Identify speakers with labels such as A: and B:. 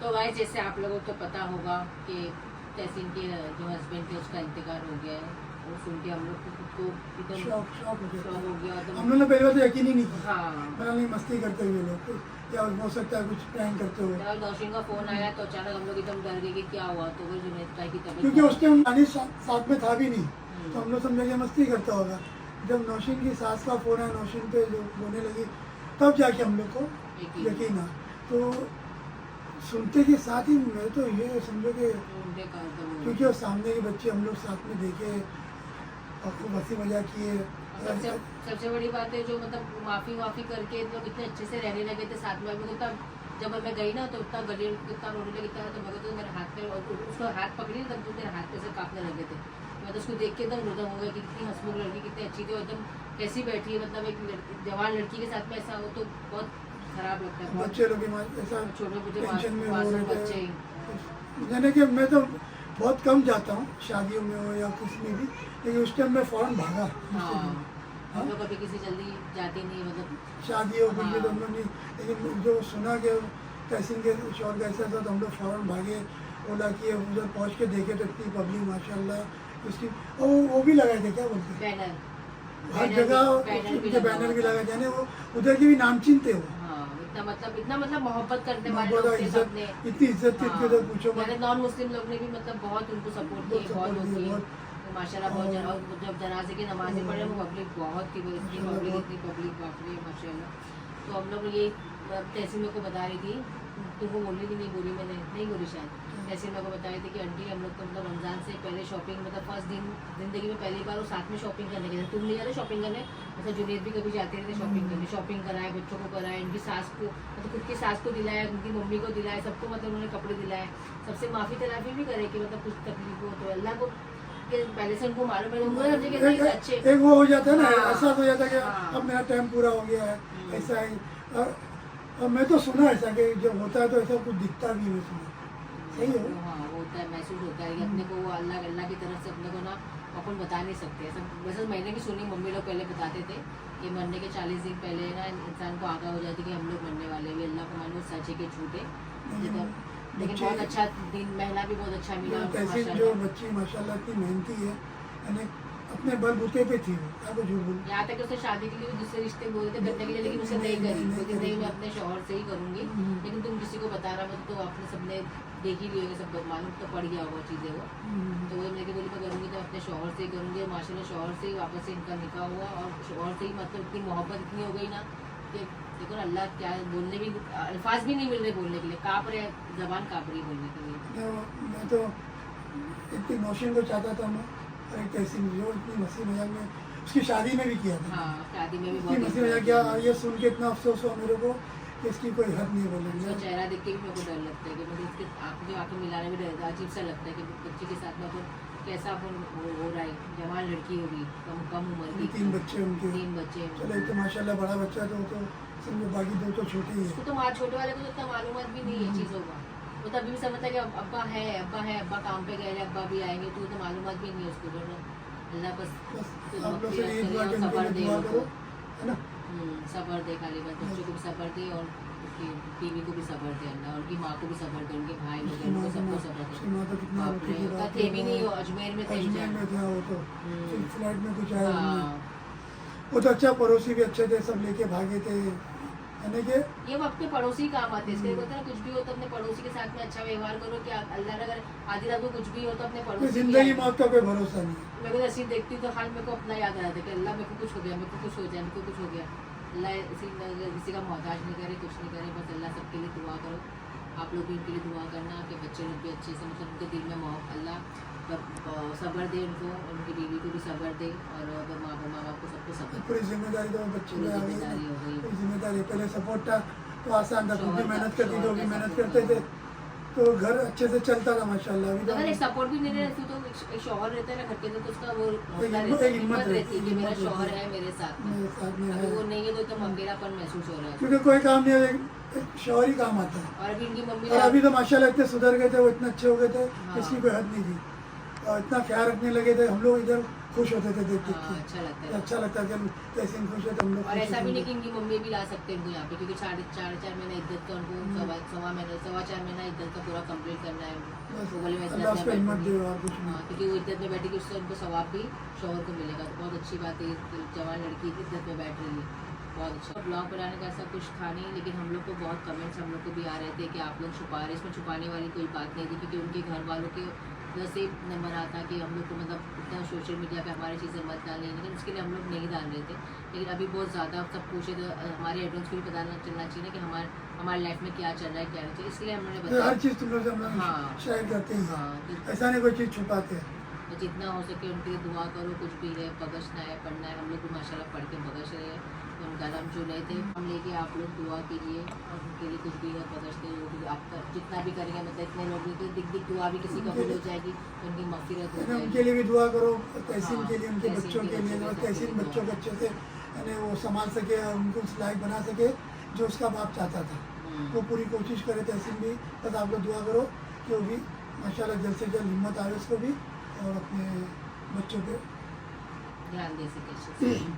A: तो भाई जैसे आप लोगों को पता होगा कि तहसीन के जो हस्बैंड थे उसका इंतकाल हो गया है। वो सुन के हम लोग को खुद को एकदम
B: शौक हो गया।
A: शौक हो गया एकदम।
B: हम लोग ने पहले बार तो यकीन ही नहीं किया,
A: हाँ,
B: मैंने नहीं मस्ती करते हुए लोग या हो सकता है कुछ प्रैंक करते हुए,
A: जब नौशीन का फोन आया तो अचानक हम लोग एकदम डर गए कि क्या हुआ। तो वो जुनैद भाई की तबीयत
B: क्योंकि उस टाइम नानी साथ में था भी नहीं,
A: हम्म।
B: तो हम लोग समझे कि मस्ती करता होगा। जब नौशीन की सास का फ़ोन आया, नौशीन पे जो रोने लगी, तब जाके हम लोग को यकीन आ। तो सुनते के साथ ही मैं तो ये समझो कि
A: उनके कारण तो वो-
B: क्योंकि वो सामने के बच्चे हम लोग साथ में देखे और खूब हंसी मजाक किए।
A: सबसे बड़ी बात है जो मतलब माफी करके लोग इतने अच्छे से रहने लगे थे साथ में। मेरे को तब जब मैं गई ना तो इतना गले इतना रोने लगे था, तो मैं तो मेरे हाथ पे उसको हाथ पकड़ी तब तो मेरे हाथ पे से कांपने लगे थे। मैं तो उसको देख के एकदम रोदम हो गया कि कितनी हंसमुख लड़की, कितनी अच्छी थी और एकदम कैसी बैठी है। मतलब एक जवान लड़की के साथ में ऐसा हो तो बहुत खराब लगता है।
B: बच्चे लोग भी ऐसा
A: छोटे छोटे
B: टेंशन में हो
A: मासूम
B: रहे
A: बच्चे।
B: थे। यानी कि मैं तो बहुत कम जाता हूँ शादियों में हो या कुछ में भी, लेकिन उस टाइम मैं फ़ौरन भागा।
A: हाँ, हम लोग कभी किसी जल्दी जाते नहीं मतलब
B: शादी हो गई तो हम लोग नहीं, लेकिन जो सुना कि तहसीन के शौर का ऐसा था तो हम लोग फ़ौरन भागे, ओला किए, उधर पहुँच के देखे तो इतनी पब्लिक माशाल्लाह उसकी। और वो भी लगाए थे, क्या बोलते हैं,
A: बैनर
B: हर जगह उनके बैनर भी लगाए, यानी वो उधर के भी नामचीन थे वो।
A: इतना मतलब मोहब्बत करने वाले
B: बहुत
A: लोग थे
B: इज्जत,
A: सबने।
B: इतनी इज्जत थी इनकी तो पूछो मत।
A: मैंने नॉन मुस्लिम लोग ने भी मतलब बहुत उनको सपोर्ट किया, बहुत लोग किए तो माशाल्लाह बहुत जना। और जब जनाजे की नमाजें पढ़े वो पब्लिक बहुत थी, वो इतनी पब्लिक बाप रे माशाल्लाह। तो हम लोग ये तहसीन मेरे को बता रही थी, तुमको बोली थी, नहीं बोली मैंने, नहीं बोली शायद। तहसीन मेरे को बता रही थी कि आंटी हम लोग तो मतलब रमज़ान से पहले शॉपिंग मतलब फर्स्ट दिन ज़िंदगी में पहली बार वो साथ में शॉपिंग करने गए थे। तुम नहीं जाते शॉपिंग करने, मतलब जुनैद भी कभी जाते रहते शॉपिंग करने। शॉपिंग कराए, बच्चों को कराए, इनकी सास को मतलब खुद की सास को दिलाया, उनकी मम्मी को दिलाया, सबको मतलब उन्होंने कपड़े दिलाए। सबसे माफ़ी तलाफी भी करे कि मतलब कुछ तकलीफ हो तो अल्लाह को पहले से उनको मालूम है अच्छे।
B: एक वो हो जाता है ना,
A: हाँ,
B: ऐसा हो जाता है कि
A: हाँ।
B: अब मेरा टाइम पूरा हो गया है, ऐसा है। और मैं तो सुना ऐसा कि जब होता है तो ऐसा कुछ दिखता भी है, सुना सही है।
A: हाँ, वो होता है, महसूस होता है कि अपने को वो अल्लाह की तरफ से अपने को ना अपन बता नहीं सकते ऐसा। वैसे मैंने भी सुनी, मम्मी लोग पहले बताते थे कि मरने के 40 दिन पहले ना इंसान को आगाह हो जाती कि हम लोग मरने वाले हैं। अल्लाह को मालूम सच है कि झूठे, लेकिन बहुत अच्छा दिन, महिला भी बहुत अच्छा मिला उनको
B: कैसे जो
A: माशाल्लाह।
B: बच्ची माशाल्लाह इतनी मेहनती है, यानी अपने बलबूते पे थी वो, क्या को झूठ बोल।
A: यहाँ तक उसने शादी के लिए दूसरे रिश्ते बोले थे करने के लिए, लेकिन उसे नहीं करी क्योंकि नहीं, मैं अपने शौहर से ही करूँगी। लेकिन तुम किसी को बताना मत, तो आपने सबने देख ही लिया सब मालूम तो पड़ गया होगा चीज़ें वो। तो वो मेरे बोली मैं करूँगी तो अपने शौहर से ही करूँगी। और माशाल्लाह शौहर से ही वापस से इनका निकाह हुआ और शौहर से ही मतलब इतनी मोहब्बत इतनी हो गई ना कि देखो ना अल्लाह क्या बोलने भी अल्फाज भी नहीं मिल रहे बोलने के लिए, काँप रहे, जबान काँप रही बोलने के लिए।
B: मैं तो इतनी नौशीन को चाहता था मैं, और एक तहसीन जो इतनी हंसी मजाक में उसकी शादी में भी किया था।
A: हाँ, शादी में भी
B: इतनी
A: बहुत
B: हंसी मजाक किया, ये सुन के इतना अफसोस हुआ मेरे को कि इसकी कोई हद नहीं
A: उसका
B: बोलेंगे।
A: चेहरा देख के भी मेरे को डर लगता है कि मुझे इसके आंखें मिलाने में डर, अजीब सा लगता है कि बच्चे के साथ में अपन कैसा अपन हो रहा है। जवान लड़की होगी, कम उम्र की,
B: 3 बच्चे उनके।
A: 3 बच्चे।
B: चलो एक तो माशाल्लाह बड़ा बच्चा तो वो तो समझो, बाकी 2 तो छोटे ही
A: उसको
B: है।
A: तो छोटे वाले को तो इतना मालूमात भी नहीं है चीज़ों का। वो तभी भी समझता है कि अब्बा है, अब्बा काम पे गए, अब्बा भी आएंगे, तो मालूमात भी नहीं है उसको। जो अल्लाह बस
B: बस आप लोग से यही दुआ कि उनके लिए दुआ करो, है ना।
A: सबर दे, खाली बस बच्चों को भी सबर दे और उसकी बीवी को भी सबर दे अल्लाह, उनकी माँ को भी सबर दे, उनके भाई लोग हैं उनको सबको सबर
B: उसकी माँ तो कितना
A: दे।
B: रोती थी रात
A: थे भी
B: को,
A: नहीं, वो अजमेर में थे
B: अजमेर
A: बेचारे।
B: में था वो तो, फिर फ्लाइट में कुछ आया
A: हाँ,
B: उनमें। वो तो अच्छा, पड़ोसी भी अच्छे थे, सब लेके भागे थे, यानी कि
A: ये वो अपने पड़ोसी काम आते हैं। इसलिए बोलते हैं ना, कुछ भी हो तो अपने पड़ोसी के साथ में अच्छा व्यवहार करो कि अल्लाह ने अगर आधी रात को कुछ भी हो तो अपने पड़ोसी की
B: जिंदगी
A: याद-
B: मौत का कोई भरोसा नहीं है।
A: मेरे को ऐसी देखती तो हाल मेरे को अपना याद आ जाता है कि अल्लाह मेरे को कुछ हो गया, मेरे को कुछ हो जाए, मेरे को कुछ हो गया। अल्लाह किसी का मोहताज नहीं करे, कुछ नहीं करे, बस अल्लाह सबके लिए दुआ करो। आप लोग भी उनके लिए दुआ करना कि बच्चे लोग भी अच्छे से मतलब उनके दिल में अल्लाह सब्र दे उनको, उनकी बीवी को भी सब्र दे और माँ बाप को सबको सब्र दे।
B: पूरी जिम्मेदारी तो बच्चे
A: पूरी
B: पे आ गई
A: जिम्मेदारी हो गई।
B: पूरी जिम्मेदारी। पहले सपोर्ट था तो आसान था, खुद भी मेहनत करती थी, वो भी मेहनत
A: शौहर
B: करते थे, तो घर अच्छे से चलता था माशाल्लाह। अभी
A: अगर एक
B: तो
A: सपोर्ट भी नहीं रहती तो एक शौहर रहता है ना घर के अंदर, तो उसका वो हौसला
B: हिम्मत-
A: रहता है,
B: एक
A: हिम्मत
B: हिम्मत
A: रहती है कि मेरा
B: रहती है।
A: शौहर है मेरे साथ में।
B: मेरे साथ में
A: अभी
B: है,
A: वो नहीं है तो एकदम अकेलापन महसूस हो रहा है।
B: क्योंकि कोई काम नहीं है, एक शौहर ही काम आता है।
A: और अभी इनकी मम्मी
B: और अभी तो माशाल्लाह इतने सुधर गए थे, वो इतने अच्छे हो गए थे,
A: हाँ।
B: इसकी कोई हद नहीं थी, और इतना ख्याल रखने लगे थे। हम लोग इधर खुश होते थे देख देख
A: हाँ,
B: के।
A: अच्छा लगता
B: तो
A: है।
B: अच्छा लगता है कि हम तहसीन खुश है तो हम लोग
A: और
B: खुश
A: ऐसा भी नहीं
B: होते
A: कि इनकी मम्मी भी ला सकते हैं इनको यहाँ पे, क्योंकि साढ़े चार महीना इद्दत का उनको सवा महीना 4.5 महीना इद्दत का पूरा कंप्लीट करना है उनको।
B: बस
A: वो बोले मैं
B: अल्लाह
A: इद्दत
B: उसको
A: में
B: हिम्मत
A: बैठूंगी।
B: दे और कुछ
A: हाँ,
B: नहीं।
A: क्योंकि वो इद्दत में बैठेगी उससे उनको सवाब भी शौहर को मिलेगा। तो बहुत अच्छी बात है, ये जवान लड़की इद्दत में बैठ रही है, बहुत अच्छा। ब्लॉग बनाने का ऐसा कुछ था नहीं, लेकिन हम लोग को बहुत कमेंट्स हम लोग को भी आ रहे थे कि आप लोग छुपा रहे, इसमें छुपाने वाली कोई बात नहीं थी, क्योंकि उनके घर वालों के वजह से नंबर आता कि हम लोग को मतलब इतना सोशल मीडिया पे हमारी चीज़ें मत डालनी, लेकिन उसके लिए हम लोग नहीं डाल रहे थे। लेकिन अभी बहुत ज़्यादा सब पूछे तो हमारे एडवांस को भी पता चलना चाहिए कि हमारे लाइफ में क्या चल रहा है क्या नहीं, तो इसलिए हमने
B: तो
A: बताया।
B: हर चीज़ तुम लोग से हम लोग
A: हाँ।
B: शेयर करते हैं,
A: हाँ, तो
B: ऐसा नहीं कोई चीज़ छुपाते हैं।
A: तो जितना हो सके उनके लिए दुआ करो, कुछ भी है बख्शना है पढ़ना है, हम लोग भी माशाल्लाह पढ़ के बख्श रहे हैं। तो उनका नाम जो नहीं थे हम लेके आप लोग दुआ कीजिए, और उनके लिए कुछ भी है बख्शते हो आपका जितना भी करेंगे, मतलब इतने लोग भी दिख दुआ भी किसी कबूल हो जाएगी तो उनकी मग़फ़िरत हो
B: यानी
A: जाएगी।
B: उनके लिए भी दुआ करो, तहसीन
A: हाँ,
B: के लिए, उनके
A: तहसीन
B: बच्चों
A: के
B: के लिए,
A: बच्चों
B: और
A: के
B: तहसीन
A: लिए
B: बच्चों को अच्छे से यानी वो संभाल सके और उनको उस लायक बना सके जो उसका बाप चाहता था। वो पूरी कोशिश करे तहसीन भी, बस आप लोग दुआ करो कि वो भी माशाल्लाह जल्द से जल्द हिम्मत आवे उसको भी, और अपने बच्चों पे
A: ध्यान दे सके अच्छे से।